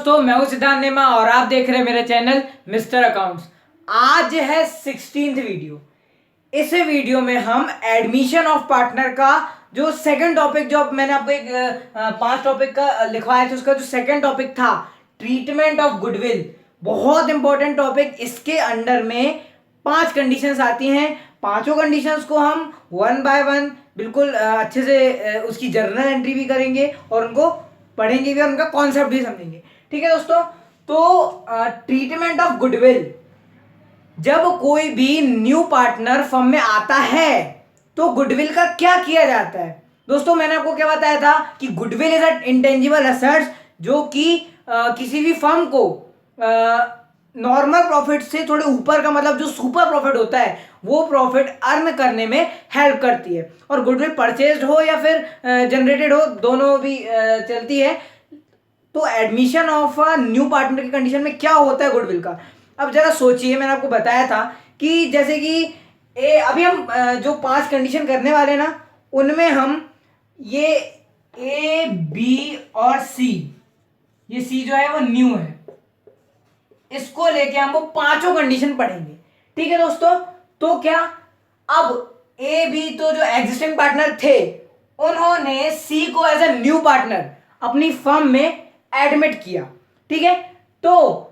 दोस्तों, मैं हूं सिद्धांत नेमा और आप देख रहे हैं मेरा चैनल मिस्टर अकाउंट्स। आज है 16th वीडियो। इस वीडियो में हम एडमिशन ऑफ पार्टनर का जो सेकंड टॉपिक, जो मैंने आपको एक 5 टॉपिक का लिखवाया था, उसका जो सेकंड टॉपिक था ट्रीटमेंट ऑफ गुडविल, बहुत इंपॉर्टेंट टॉपिक। इसके अंडर में 5 कंडीशंस आती हैं। पांचों कंडीशंस को हम वन बाय वन बिल्कुल अच्छे से उसकी जर्नल एंट्री भी करेंगे और उनको पढ़ेंगे भी और उनका कॉन्सेप्ट भी समझेंगे। ठीक है दोस्तों, तो ट्रीटमेंट ऑफ गुडविल, जब कोई भी न्यू पार्टनर फर्म में आता है तो गुडविल का क्या किया जाता है। दोस्तों, मैंने आपको क्या बताया था कि goodwill is a intangible assets जो कि किसी भी फर्म को नॉर्मल प्रॉफिट से थोड़े ऊपर का, मतलब जो सुपर प्रॉफिट होता है, वो प्रॉफिट अर्न करने में हेल्प करती है। और गुडविल परचेज्ड हो या फिर जनरेटेड हो, दोनों भी चलती है। तो admission of a new partner की कंडीशन में क्या होता है गुडविल का। अब जरा सोचिए, मैंने आपको बताया था कि जैसे कि अभी हम जो 5 कंडीशन करने वाले ना, उनमें हम ये ए बी और सी, ये सी जो है वो न्यू है, इसको लेके हम वो पांचों कंडीशन पढ़ेंगे। ठीक है दोस्तों, तो क्या अब ए बी तो जो एग्जिस्टिंग पार्टनर थे, उन्होंने सी को एज ए न्यू पार्टनर अपनी फर्म में एडमिट किया। ठीक है, तो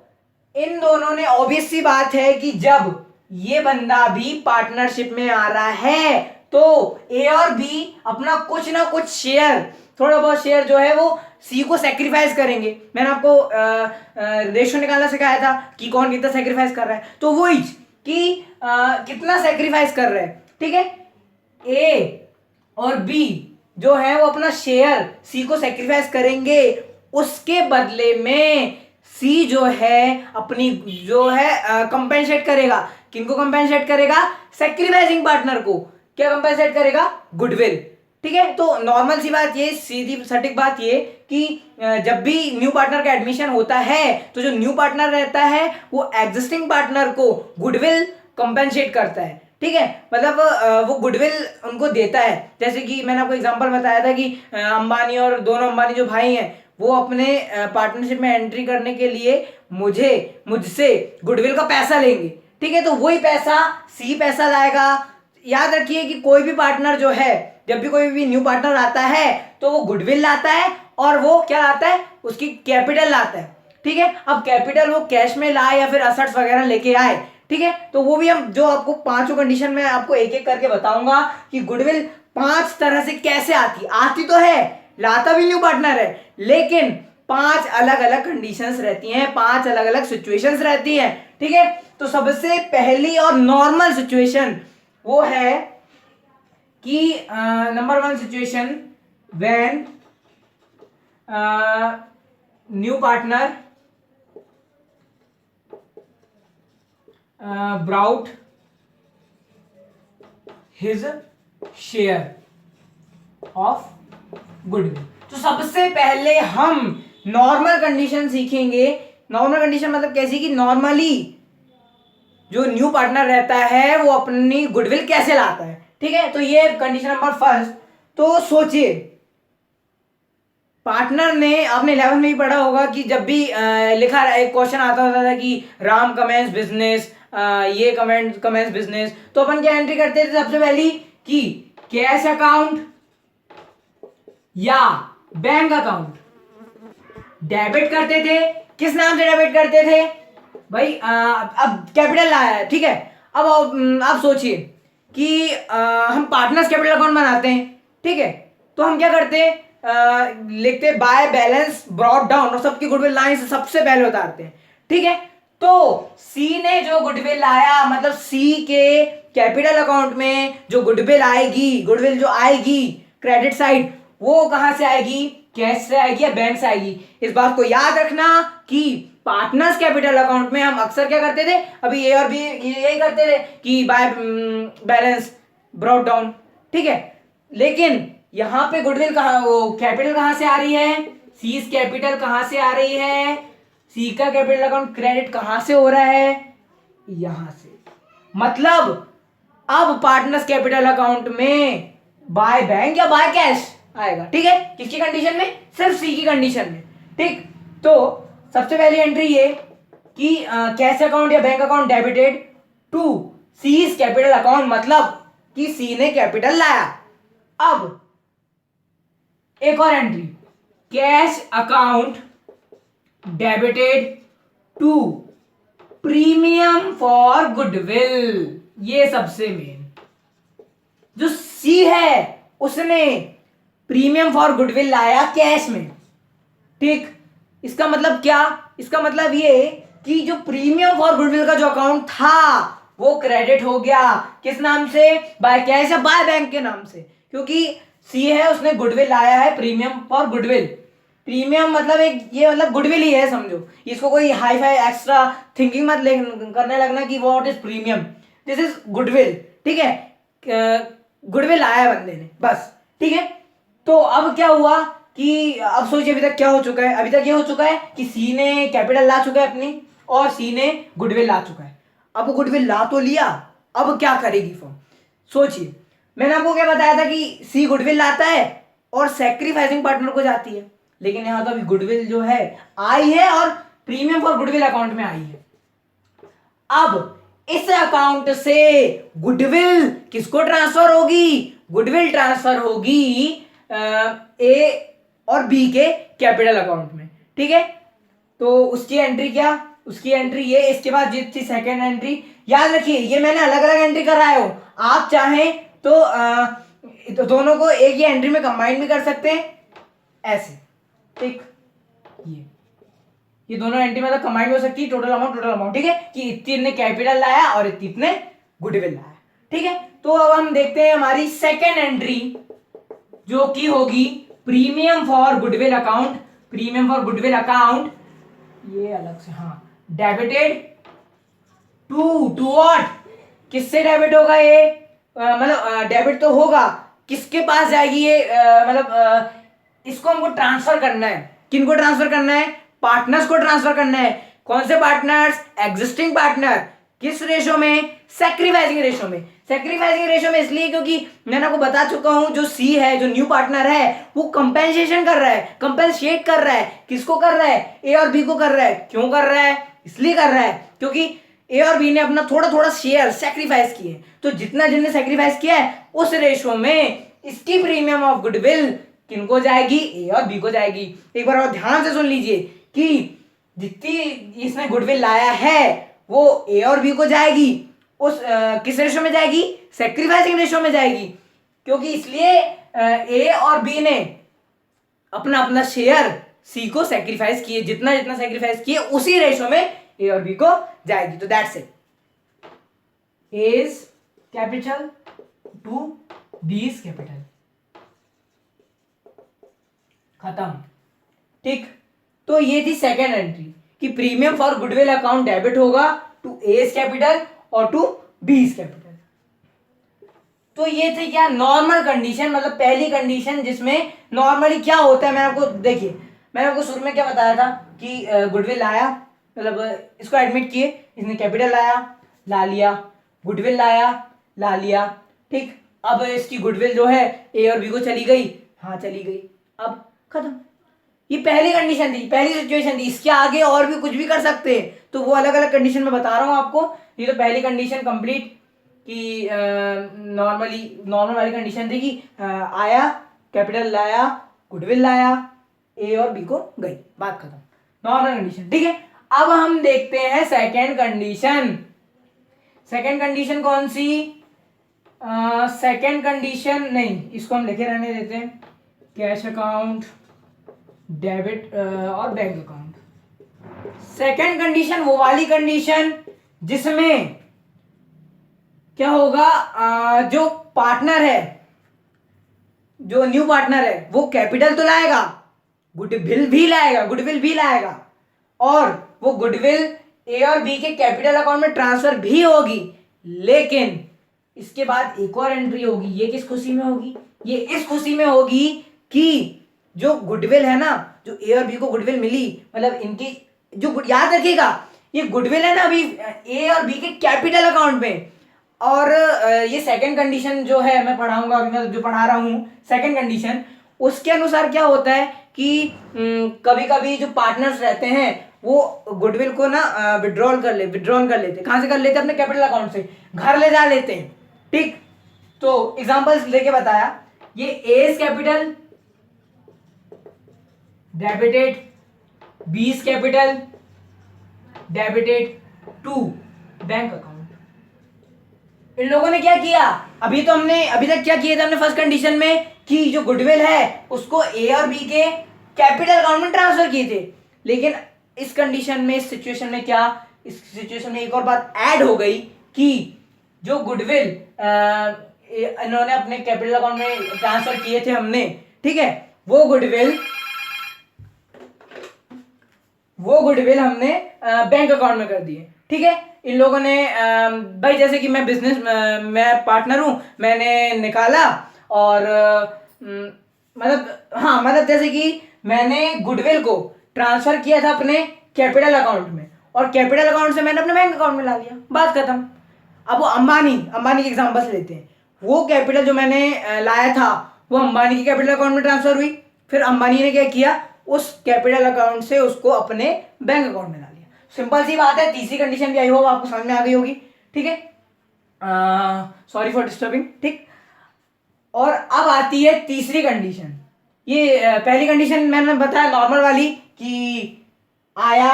इन दोनों ने, ऑब्वियस सी बात है कि जब ये बंदा भी पार्टनरशिप में आ रहा है तो ए और बी अपना कुछ ना कुछ शेयर, थोड़ा बहुत शेयर जो है वो सी को सेक्रीफाइस करेंगे। मैंने आपको रेशो निकालना सिखाया था कि कौन कितना सेक्रीफाइस कर रहा है, तो वही कि कितना सेक्रीफाइस कर रहे हैं। ठीक है, ए और बी जो है वो अपना शेयर सी को सेक्रीफाइस करेंगे, उसके बदले में सी जो है अपनी जो है कंपेंसेट करेगा। किनको कंपेंसेट करेगा? सेक्रीफाइसिंग पार्टनर को। क्या कंपेंसेट करेगा? गुडविल। ठीक है, तो नॉर्मल सी बात ये, सीधी सटीक बात ये कि जब भी न्यू पार्टनर का एडमिशन होता है तो जो न्यू पार्टनर रहता है वो एग्जिस्टिंग पार्टनर को गुडविल कंपेंसेट करता है। ठीक है, मतलब वो गुडविल उनको देता है। जैसे कि मैंने आपको एग्जांपल बताया था कि अंबानी और दोनों अंबानी जो भाई हैं, वो अपने पार्टनरशिप में एंट्री करने के लिए मुझसे गुडविल का पैसा लेंगे। ठीक है, तो वही पैसा सी पैसा लाएगा। याद रखिए कि कोई भी पार्टनर जो है, जब भी कोई भी न्यू पार्टनर आता है तो वो गुडविल लाता है और वो क्या लाता है? उसकी कैपिटल लाता है। ठीक है, अब कैपिटल वो कैश में लाए या फिर असेट्स वगैरह लेके आए, ठीक है, तो वो भी हम जो आपको पांचों कंडीशन में आपको एक एक करके बताऊंगा कि गुडविल 5 तरह से कैसे आती तो है, लाता भी न्यू पार्टनर है, लेकिन 5 अलग अलग कंडीशंस रहती हैं, 5 अलग अलग सिचुएशंस रहती हैं। ठीक है, तो सबसे पहली और नॉर्मल सिचुएशन वो है कि number 1 situation, when new partner brought his share of goodwill। तो सबसे पहले हम नॉर्मल कंडीशन सीखेंगे। नॉर्मल कंडीशन मतलब कैसी कि नॉर्मली जो न्यू पार्टनर रहता है वो अपनी गुडविल कैसे लाता है। ठीक है, तो ये कंडीशन नंबर 1। तो सोचिए, पार्टनर ने, आपने 11th में भी पढ़ा होगा कि जब भी लिखा एक क्वेश्चन आता होता था कि राम कमेंस बिजनेस, ये कमेंस बिजनेस, तो अपन क्या एंट्री करते थे सबसे पहली कि कैश अकाउंट या बैंक अकाउंट डेबिट करते थे। किस नाम से डेबिट करते थे भाई? अब कैपिटल लाया है, ठीक है, अब आप सोचिए कि हम पार्टनर्स कैपिटल अकाउंट बनाते हैं। ठीक है, तो हम क्या करते हैं? लिखते बाय बैलेंस ब्रॉट डाउन और सबकी गुडविल लाइन से सबसे पहले उतारते हैं। ठीक है, तो सी ने जो गुडविल लाया, मतलब सी के कैपिटल अकाउंट में जो गुडविल आएगी, गुडविल जो आएगी क्रेडिट साइड, वो कहां से आएगी? कैश से आएगी या बैंक से आएगी। इस बात को याद रखना कि पार्टनर्स कैपिटल अकाउंट में हम अक्सर क्या करते थे, अभी ए और बी यही करते थे कि बाय बैलेंस ब्रॉट डाउन। ठीक है, लेकिन यहां पे गुडविल कहां, वो कैपिटल कहां से आ रही है? सीज कैपिटल कहां से आ रही है? सी का कैपिटल अकाउंट क्रेडिट कहां से हो रहा है? यहां से। मतलब अब पार्टनर्स कैपिटल अकाउंट में बाय बैंक या बाय कैश आएगा। ठीक है, किसकी कंडीशन में? सिर्फ सी की कंडीशन में। ठीक, तो सबसे पहली एंट्री ये कि कैश अकाउंट या bank account debited to C's capital account, मतलब कि सी ने कैपिटल लाया। अब एक और entry, cash account debited to premium for goodwill. ये सबसे मेन, जो सी है उसने प्रीमियम फॉर गुडविल लाया कैश में, ठीक। इसका मतलब क्या, इसका मतलब ये कि जो प्रीमियम फॉर गुडविल का जो अकाउंट था वो क्रेडिट हो गया, किस नाम से, बाय कैश या बाय बैंक के नाम से, क्योंकि सी है उसने गुडविल लाया है प्रीमियम फॉर गुडविल। प्रीमियम मतलब एक ये मतलब गुडविल ही है समझो, इसको कोई हाई फाई एक्स्ट्रा थिंकिंग मत करने लगना कि what is premium, this is goodwill, ठीक है। गुडविल लाया बंदे ने बस, ठीक है। तो अब क्या हुआ कि अब सोचिए अभी तक क्या हो चुका है, अभी तक ये हो चुका है कि सी ने कैपिटल ला चुका है अपनी और सी ने गुडविल ला चुका है। अब गुडविल ला तो लिया, अब क्या करेगी फर्म, सोचिए। मैंने आपको क्या बताया था कि सी गुडविल लाता है और सैक्रिफाइसिंग पार्टनर को जाती है, लेकिन यहां तो अभी गुडविल जो है आई है और प्रीमियम फॉर गुडविल अकाउंट में आई है। अब इस अकाउंट से गुडविल किसको ट्रांसफर होगी, गुडविल ट्रांसफर होगी ए और बी के कैपिटल अकाउंट में, ठीक है। तो उसकी एंट्री क्या, उसकी एंट्री ये, इसके बाद जो थी सेकेंड एंट्री, याद रखिए ये मैंने अलग अलग एंट्री कराया हो, आप चाहें तो दोनों को एक ही एंट्री में कंबाइन भी कर सकते हैं ऐसे, ठीक। ये दोनों एंट्री मतलब कंबाइन हो सकती है, टोटल अमाउंट, ठीक है, कि इतने ने कैपिटल लाया और इतने गुडविल लाया, ठीक है। तो अब हम देखते हैं हमारी सेकेंड एंट्री जो की होगी premium for goodwill account, premium for goodwill account, ये अलग से, हाँ, डेबिटेड टू व्हाट, किससे डेबिट होगा ये, मतलब डेबिट तो होगा, किसके पास जाएगी ये, मतलब इसको हमको ट्रांसफर करना है, किनको ट्रांसफर करना है, पार्टनर्स को ट्रांसफर करना है। कौन से पार्टनर्स, एग्जिस्टिंग पार्टनर, किस रेशो में, सैक्रिफाइसिंग रेशो में। सैक्रिफाइसिंग रेशो में इसलिए क्योंकि मैंने आपको बता चुका हूं जो सी है, जो न्यू पार्टनर है, वो कंपेंसेशन कर रहा है, कंपेंसेट कर रहा है, किसको कर रहा है, ए और बी को कर रहा है। क्यों कर रहा है, इसलिए कर रहा है क्योंकि ए और बी ने अपना थोड़ा थोड़ा शेयर सैक्रिफाइस किए, तो जितना जिनने सैक्रिफाइस किया है उस रेशो में इसकी प्रीमियम ऑफ गुडविल किनको जाएगी, ए और बी को जाएगी। एक बार और ध्यान से सुन लीजिए कि जितनी इसने गुडविल लाया है वो ए और बी को जाएगी, उस किस रेशो में जाएगी, सैक्रिफाइसिंग रेशो में जाएगी, क्योंकि इसलिए ए और बी ने अपना अपना शेयर सी को सैक्रिफाइस किए, जितना जितना सैक्रिफाइस किए उसी रेशो में ए और बी को जाएगी। तो that's it, A is capital to B is capital, खत्म, ठीक। तो ये थी सेकेंड एंट्री कि premium for goodwill account debit होगा टू ए कैपिटल और टू बी कैपिटल। तो ये थी क्या, नॉर्मल कंडीशन, मतलब पहली कंडीशन जिसमें नॉर्मली क्या होता है, मैंने आपको देखिए, मैंने आपको शुरू में क्या बताया था कि गुडविल लाया, मतलब इसको एडमिट किए, इसने कैपिटल लाया, ला लिया, गुडविल लाया, ला लिया, ठीक। अब इसकी गुडविल जो है ए और बी को चली गई, हाँ चली गई, अब खत्म। ये पहली कंडीशन थी, पहली सिचुएशन थी, इसके आगे और भी कुछ भी कर सकते हैं, तो वो अलग अलग कंडीशन में बता रहा हूं आपको। ये तो पहली कंडीशन कंप्लीट कि नॉर्मल वाली कंडीशन थी कि आया, कैपिटल लाया, गुडविल लाया, ए और बी को गई, बात खत्म, नॉर्मल कंडीशन, ठीक है। अब हम देखते हैं सेकेंड कंडीशन। सेकेंड कंडीशन कौन सी, सेकेंड कंडीशन नहीं, इसको हम लिखे रहने देते हैं, कैश अकाउंट डेबिट और बैंक अकाउंट। सेकेंड कंडीशन वो वाली कंडीशन जिसमें क्या होगा, जो पार्टनर है, जो न्यू पार्टनर है, वो कैपिटल तो लाएगा, गुडविल भी लाएगा और वो गुडविल ए और बी के कैपिटल अकाउंट में ट्रांसफर भी होगी, लेकिन इसके बाद एक और एंट्री होगी। ये किस खुशी में होगी, ये इस खुशी में होगी कि जो गुडविल है ना, जो ए और बी को गुडविल मिली, मतलब इनकी जो, याद रखिएगा ये गुडविल है ना अभी ए और बी के कैपिटल अकाउंट में, और ये सेकंड कंडीशन जो है मैं पढ़ाऊंगा अभी, मैं जो पढ़ा रहा हूँ सेकंड कंडीशन, उसके अनुसार क्या होता है कि कभी कभी जो पार्टनर्स रहते हैं वो गुडविल को ना विड्रॉल कर लेते। कहाँ से कर लेते? अपने कैपिटल अकाउंट से घर ले जा लेते हैं। ठीक, तो एग्जांपल्स लेके बताया, ये एज कैपिटल डेबिटेड, बीस capital debited to bank account. इन लोगों ने क्या किया? अभी तक क्या किया था हमने फर्स्ट कंडीशन में कि जो गुडविल है उसको ए और बी के कैपिटल अकाउंट में ट्रांसफर किए थे। लेकिन इस कंडीशन में, इस सिचुएशन में क्या, इस सिचुएशन में एक और बात ऐड हो गई कि जो गुडविल इन्होंने अपने कैपिटल अकाउंट में ट्रांसफर किए थे हमने, ठीक है, वो गुडविल हमने बैंक अकाउंट में कर दिए। ठीक है, इन लोगों ने भाई जैसे कि मैं पार्टनर हूं, मैंने निकाला और मतलब जैसे कि मैंने गुडविल को ट्रांसफर किया था अपने कैपिटल अकाउंट में और कैपिटल अकाउंट से मैंने अपने बैंक अकाउंट में ला लिया, बात खत्म। अब वो अंबानी के एग्जांपल लेते हैं। वो कैपिटल जो मैंने लाया था वो अंबानी के कैपिटल अकाउंट में ट्रांसफर हुई, फिर अंबानी ने क्या किया, उस कैपिटल अकाउंट से उसको अपने बैंक अकाउंट में ला लिया। सिंपल सी बात है। तीसरी कंडीशन भी आई होप आपको समझ में आ गई होगी। ठीक है, सॉरी फॉर डिस्टर्बिंग। ठीक, और अब आती है तीसरी कंडीशन। ये पहली कंडीशन मैंने बताया नॉर्मल वाली कि आया,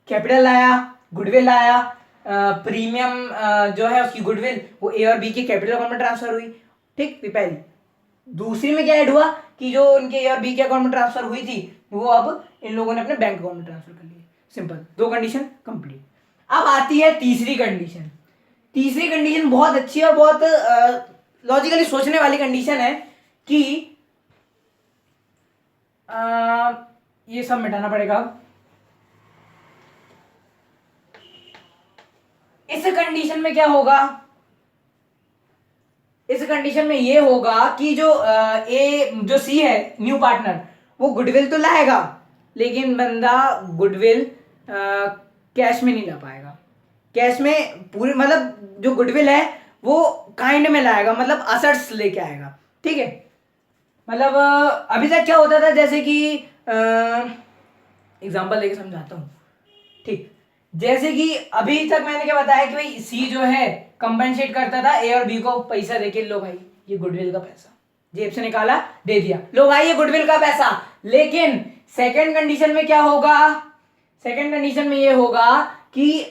कैपिटल आया, गुडविल आया, प्रीमियम जो है उसकी गुडविल वो ए और बी के कैपिटल अकाउंट में ट्रांसफर हुई। ठीक, पहली। दूसरी में क्या ऐड हुआ कि जो उनके ए और बी के अकाउंट में ट्रांसफर हुई थी वो अब इन लोगों ने अपने बैंक अकाउंट में ट्रांसफर कर ली। सिंपल, दो कंडीशन कंप्लीट। अब आती है तीसरी कंडीशन। तीसरी कंडीशन बहुत अच्छी और बहुत लॉजिकली सोचने वाली कंडीशन है कि ये सब मिटाना पड़ेगा। इस कंडीशन में क्या होगा? इस कंडीशन में ये होगा कि जो सी है न्यू पार्टनर, वो गुडविल तो लाएगा लेकिन बंदा गुडविल कैश में नहीं ला पाएगा। कैश में पूरी मतलब जो गुडविल है वो काइंड में लाएगा, मतलब असेट्स लेके आएगा। ठीक है, मतलब अभी तक क्या होता था, जैसे कि एग्जांपल लेके समझाता हूँ। ठीक, जैसे कि अभी तक मैंने क्या बताया कि भाई सी जो है कंपेंसेट करता था ए और बी को पैसा देके, लो भाई ये गुडविल का पैसा, जेब से निकाला दे दिया, लो भाई ये गुडविल का पैसा। लेकिन सेकंड कंडीशन में क्या होगा? सेकंड कंडीशन में ये होगा कि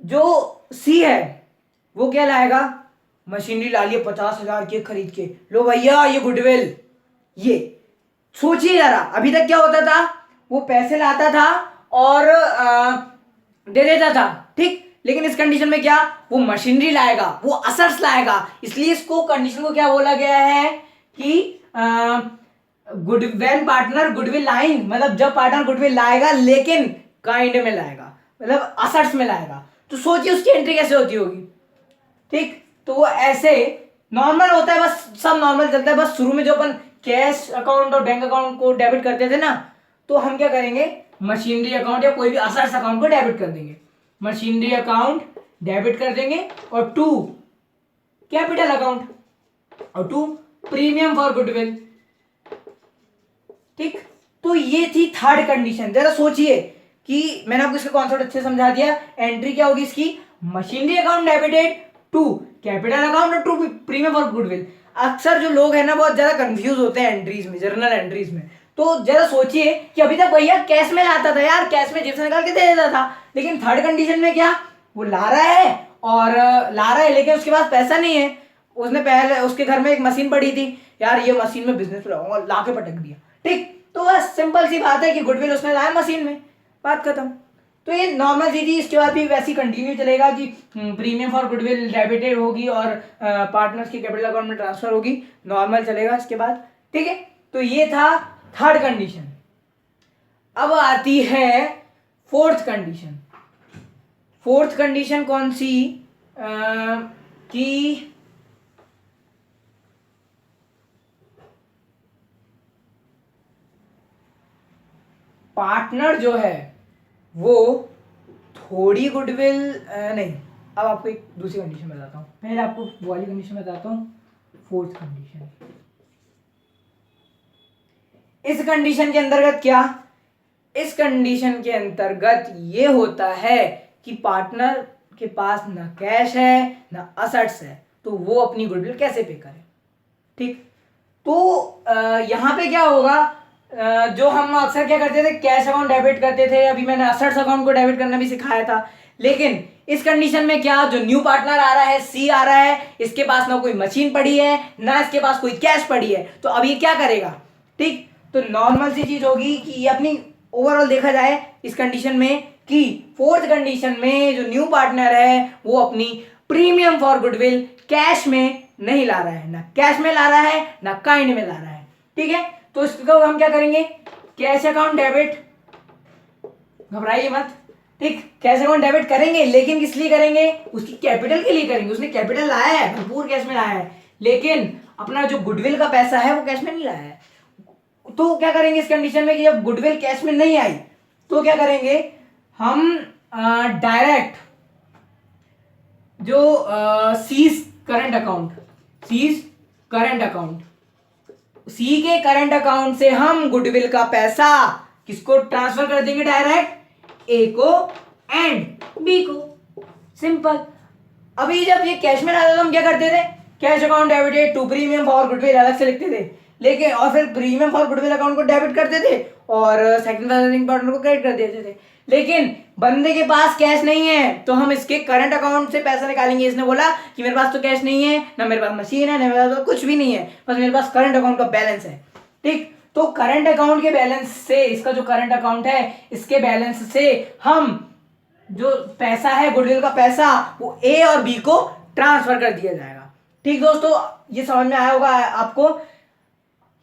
जो सी है वो क्या लाएगा? मशीनरी ला लिए 50,000 की खरीद के, लो भैया ये गुडविल। ये सोचिए जरा, अभी तक क्या होता था, वो पैसे लाता था और दे देता था। ठीक, लेकिन इस कंडीशन में क्या, वो मशीनरी लाएगा, वो असेट्स लाएगा। इसलिए इसको कंडीशन को क्या बोला गया है कि व्हेन पार्टनर गुडविल लाइंग, मतलब जब पार्टनर गुडविल लाएगा लेकिन काइंड में लाएगा, मतलब असेट्स में लाएगा। तो सोचिए उसकी एंट्री कैसे होती होगी। ठीक, तो वो ऐसे नॉर्मल होता है, बस सब नॉर्मल चलता है। बस शुरू में जो अपन कैश अकाउंट और बैंक अकाउंट को डेबिट करते थे ना, तो हम क्या करेंगे, मशीनरी अकाउंट या कोई भी असेट्स अकाउंट को डेबिट कर देंगे। मशीनरी अकाउंट डेबिट कर देंगे और टू कैपिटल अकाउंट और टू प्रीमियम फॉर गुडविल। ठीक, तो ये थी थर्ड कंडीशन। जरा सोचिए कि मैंने आपको इसका कॉन्सेप्ट अच्छे समझा दिया। एंट्री क्या होगी इसकी, machinery account debited to capital account और टू प्रीमियम फॉर गुडविल। अक्सर जो लोग हैं ना बहुत ज्यादा कंफ्यूज होते हैं एंट्रीज में, जर्नल एंट्रीज में। तो जरा सोचिए कि अभी तक भैया कैश में लाता था यार, कैश में जेब से निकाल के दे देता था, लेकिन थर्ड कंडीशन में क्या, वो ला रहा है लेकिन उसके पास पैसा नहीं है। उसने पहले उसके घर में एक मशीन पड़ी थी, यार ये मशीन में बिजनेस लगाऊंगा, ला के पटक दिया। ठीक, तो बस सिंपल सी बात है कि गुडविल उसने लाया मशीन में, बात खत्म। तो ये नॉर्मल सी थी। इसके बाद भी वैसे कंटिन्यू चलेगा कि प्रीमियम फॉर गुडविल डेबिटेड होगी और पार्टनर्स के कैपिटल अकाउंट में ट्रांसफर होगी, नॉर्मल चलेगा इसके बाद। ठीक है, तो ये था थर्ड कंडीशन। अब आती है फोर्थ कंडीशन। फोर्थ कंडीशन कौन सी, कि पार्टनर जो है वो थोड़ी गुडविल नहीं। अब आपको एक दूसरी कंडीशन बताता हूँ, पहले आपको वो वाली कंडीशन बताता हूँ, फोर्थ कंडीशन। इस कंडीशन के अंतर्गत क्या, इस कंडीशन के अंतर्गत ये होता है कि पार्टनर के पास ना कैश है ना असेट्स है, तो वो अपनी गुडविल कैसे पे करे। ठीक, तो यहाँ पे क्या होगा, जो हम अक्सर क्या करते थे, कैश अकाउंट डेबिट करते थे, अभी मैंने असेट्स अकाउंट को डेबिट करना भी सिखाया था। लेकिन इस कंडीशन में क्या, जो न्यू पार्टनर आ रहा है, सी आ रहा है, इसके पास ना कोई मशीन पड़ी है ना इसके पास कोई कैश पड़ी है, तो अब ये क्या करेगा। ठीक, तो नॉर्मल सी चीज होगी कि ये अपनी ओवरऑल देखा जाए इस कंडीशन में कि फोर्थ कंडीशन में जो न्यू पार्टनर है वो अपनी प्रीमियम फॉर गुडविल कैश में नहीं ला रहा है, ना कैश में ला रहा है ना काइंड में ला रहा है। ठीक है, तो इसको हम क्या करेंगे, कैश अकाउंट डेबिट, घबराइए मत। ठीक, कैश अकाउंट डेबिट करेंगे, लेकिन किस लिए करेंगे, उसकी कैपिटल के लिए करेंगे। उसने कैपिटल लाया है, भरपूर कैश में लाया है, लेकिन अपना जो गुडविल का पैसा है वो कैश में नहीं लाया है। तो क्या करेंगे इस कंडीशन में कि जब गुडविल कैश में नहीं आई तो क्या करेंगे हम, डायरेक्ट जो C's current account, C's current account, C के करंट अकाउंट से हम गुडविल का पैसा किसको ट्रांसफर कर देंगे, डायरेक्ट ए को एंड बी को। सिंपल। अभी जब ये कैश में आता था तो हम क्या करते थे, cash account debited to premium for goodwill अलग से लिखते थे, लेकिन और फिर प्रीमियम फॉर गुडविल अकाउंट को डेबिट करते थे और सेकंड पार्टनर को क्रेडिट कर देते थे। लेकिन बंदे के पास कैश नहीं है तो हम इसके करंट अकाउंट से पैसा निकालेंगे। इसने बोला कि मेरे पास तो कैश नहीं है, ना मेरे पास मशीन है, ना मेरे पास कुछ भी नहीं है, बस मेरे पास करंट अकाउंट का बैलेंस है। ठीक, तो करंट अकाउंट के बैलेंस से, इसका जो करंट अकाउंट है इसके बैलेंस से हम जो पैसा है गुडविल का पैसा वो ए और बी को ट्रांसफर कर दिया जाएगा। ठीक दोस्तों, ये समझ में आया होगा आपको।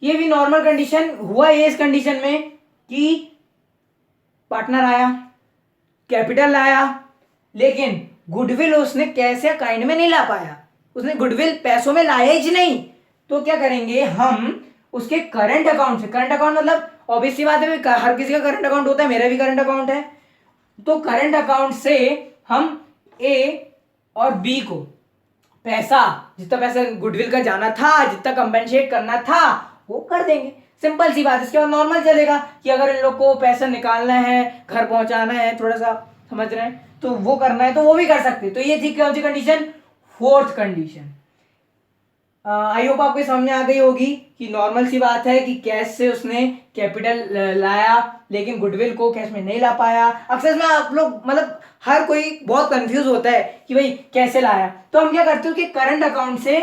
ये भी नॉर्मल कंडीशन हुआ है इस कंडीशन में कि पार्टनर आया, कैपिटल लाया, लेकिन गुडविल उसने कैश या काइंड में नहीं ला पाया, उसने गुडविल पैसों में लाया ही नहीं। तो क्या करेंगे हम उसके करंट अकाउंट से, करंट अकाउंट मतलब ऑब्वियस सी बात है, हर किसी का करंट अकाउंट होता है, मेरा भी करंट अकाउंट है, तो करंट अकाउंट से हम ए और बी को पैसा, जितना पैसा गुडविल का जाना था, जितना कंपेंसेट करना था वो कर देंगे। सिंपल सी बात। इसके बाद नॉर्मल चलेगा कि अगर इन लोग को पैसा निकालना है, घर पहुंचाना है, थोड़ा सा समझ रहे हैं, तो वो करना है तो वो भी कर सकते हैं। तो ये थी कौन सी condition, fourth condition. I hope आपको समझ में आ गई होगी कि नॉर्मल सी बात है कि कैश से उसने कैपिटल लाया लेकिन गुडविल को कैश में नहीं ला पाया। अक्सर में आप लोग मतलब हर कोई बहुत कंफ्यूज होता है कि भाई कैसे लाया, तो हम क्या करते हो कि करंट अकाउंट से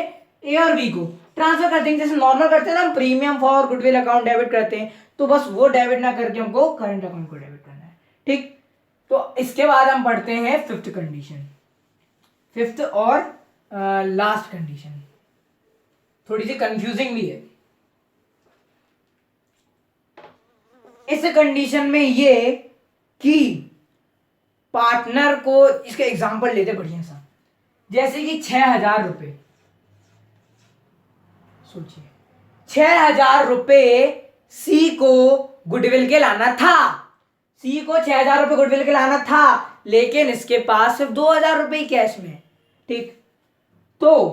ए और बी को ट्रांसफर करते हैं, जैसे नॉर्मल करते हैं ना हम premium for goodwill account debit करते हैं, तो बस वो डेबिट ना करके हमको करंट अकाउंट को डेबिट करना है। ठीक, तो इसके बाद हम पढ़ते हैं फिफ्थ कंडीशन, फिफ्थ और लास्ट कंडीशन, थोड़ी सी कंफ्यूजिंग भी है। इस कंडीशन में ये कि पार्टनर को, इसके एग्जांपल लेते बढ़िया सा, जैसे कि 6,000 रुपए, सोचिए 6,000 रुपए सी को गुडविल के लाना था, सी को 6,000 रुपए गुडविल के लाना था, लेकिन इसके पास सिर्फ 2,000 रुपए कैश में। ठीक, तो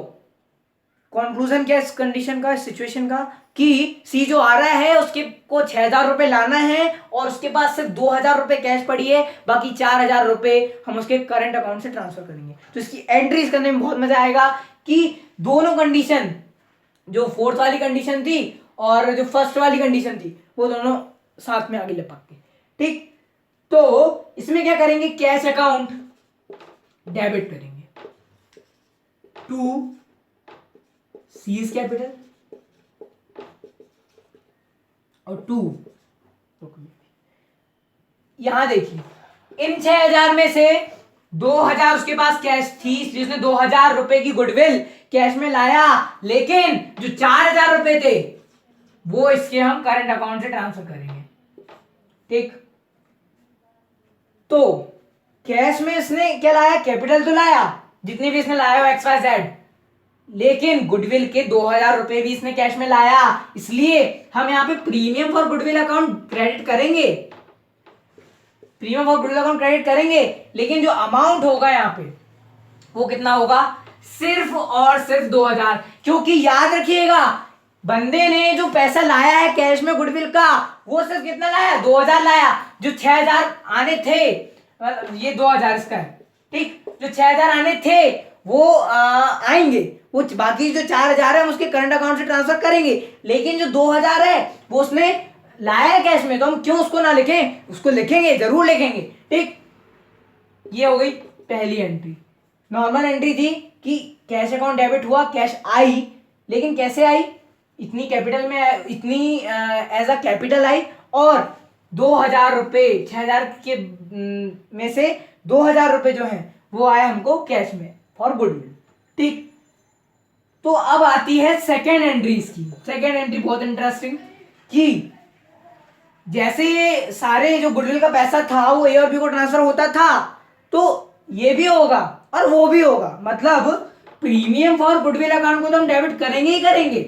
कंक्लूजन क्या इस कंडीशन का, सिचुएशन का, कि सी जो आ रहा है उसके को 6,000 रुपए लाना है और उसके पास सिर्फ 2,000 रुपए कैश पड़ी है, बाकी 4,000 रुपए हम उसके करंट अकाउंट से ट्रांसफर करेंगे। तो इसकी एंट्रीज करने में बहुत मजा आएगा कि दोनों कंडीशन, जो फोर्थ वाली कंडीशन थी और जो फर्स्ट वाली कंडीशन थी, वो दोनों साथ में आगे लपक के। ठीक, तो इसमें क्या करेंगे, कैश अकाउंट डेबिट करेंगे टू सीज कैपिटल और टू, यहां देखिए इन 6,000 में से 2,000 उसके पास कैश थी, इसलिए उसने 2,000 रुपए की गुडविल कैश में लाया, लेकिन जो 4,000 रुपए थे वो इसके हम करंट अकाउंट से ट्रांसफर करेंगे। ठीक, तो कैश में इसने क्या लाया, कैपिटल तो लाया, जितनी भी इसने लाया वो XYZ, लेकिन गुडविल के 2,000 रुपए भी इसने कैश में लाया, इसलिए हम यहाँ पे premium for goodwill account credit करेंगे, premium for goodwill account credit करेंगे, लेकिन जो अमाउंट होगा यहाँ पे वो कितना होगा, सिर्फ और सिर्फ 2,000। क्योंकि याद रखिएगा बंदे ने जो पैसा लाया है कैश में गुडविल का, वो सिर्फ कितना लाया, 2000 लाया। जो 6000 आने थे, ये 2000 इसका है, ठीक। जो 6000 आने थे वो आएंगे, वो बाकी जो 4000 है हम उसके करंट अकाउंट से ट्रांसफर करेंगे। लेकिन जो 2000 है वो उसने लाया है कैश में, तो हम क्यों उसको ना लिखें, उसको लिखेंगे, जरूर लिखेंगे, ठीक। ये हो गई पहली एंट्री। नॉर्मल एंट्री थी कि कैश अकाउंट डेबिट हुआ, कैश आई, लेकिन कैसे आई, इतनी कैपिटल में, इतनी एज अ कैपिटल आई, और 2000 रुपये 6000 के में से 2000 रुपये जो है वो आया हमको कैश में फॉर गुडविल, ठीक। तो अब आती है सेकेंड एंट्री इसकी। सेकेंड एंट्री बहुत इंटरेस्टिंग, कि जैसे ये सारे जो गुडविल का पैसा था वो ए और बी को ट्रांसफर होता था, तो ये भी होगा और वो भी होगा। मतलब प्रीमियम फॉर गुडविल अकाउंट को तो हम डेबिट करेंगे ही करेंगे,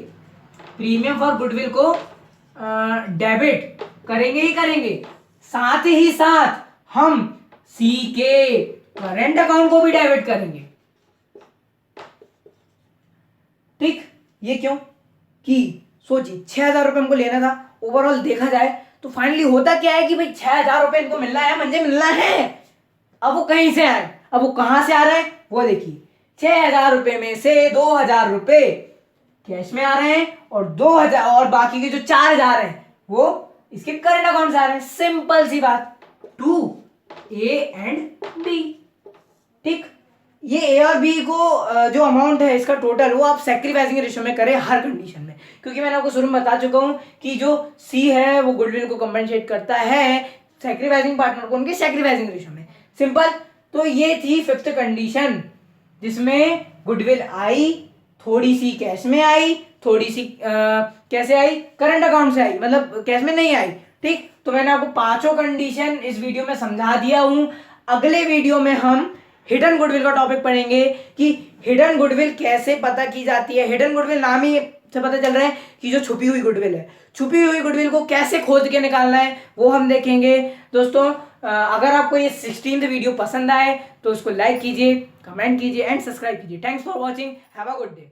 प्रीमियम फॉर गुडविल को डेबिट करेंगे ही करेंगे, साथ ही साथ हम सी के करेंट अकाउंट को भी डेबिट करेंगे, ठीक। ये क्यों, कि सोचिए 6000 रुपये हमको लेना था, ओवरऑल देखा जाए तो फाइनली होता क्या है कि भाई 6000 रुपये इनको मिलना है, मुझे मिलना है। अब वो कहीं से आए, अब वो कहां से आ रहे हैं वो देखिए, 6000 रुपये में से 2000 रुपये कैश में आ रहे हैं, और 2000 और बाकी के जो 4000 हैं वो इसके करंट अकाउंट से आ रहे हैं। सिंपल सी बात, 2 ए एंड बी, ठीक। ये ए और बी को जो अमाउंट है इसका टोटल, वो आप सैक्रिफाइसिंग रेशियो में करें हर कंडीशन में, क्योंकि मैंने आपको शुरू में बता चुका हूं कि जो सी है वो गुडविल को कंपनसेट करता है सैक्रिफाइसिंग पार्टनर को उनके सैक्रिफाइसिंग रेशियो में, सिंपल। तो ये थी फिफ्थ कंडीशन, जिसमें गुडविल आई, थोड़ी सी कैश में आई, थोड़ी सी कैसे आई, करंट अकाउंट से आई, मतलब कैश में नहीं आई, ठीक। तो मैंने आपको पांचों कंडीशन इस वीडियो में समझा दिया हूं। अगले वीडियो में हम हिडन गुडविल का टॉपिक पढ़ेंगे कि हिडन गुडविल कैसे पता की जाती है। हिडन गुडविल नाम ही से पता चल रहा है कि जो छुपी हुई गुडविल है, छुपी हुई गुडविल को कैसे खोज के निकालना है वो हम देखेंगे। दोस्तों अगर आपको ये 16th वीडियो पसंद आए तो उसको लाइक कीजिए, कमेंट कीजिए एंड सब्सक्राइब कीजिए। Thanks for watching, have a good day.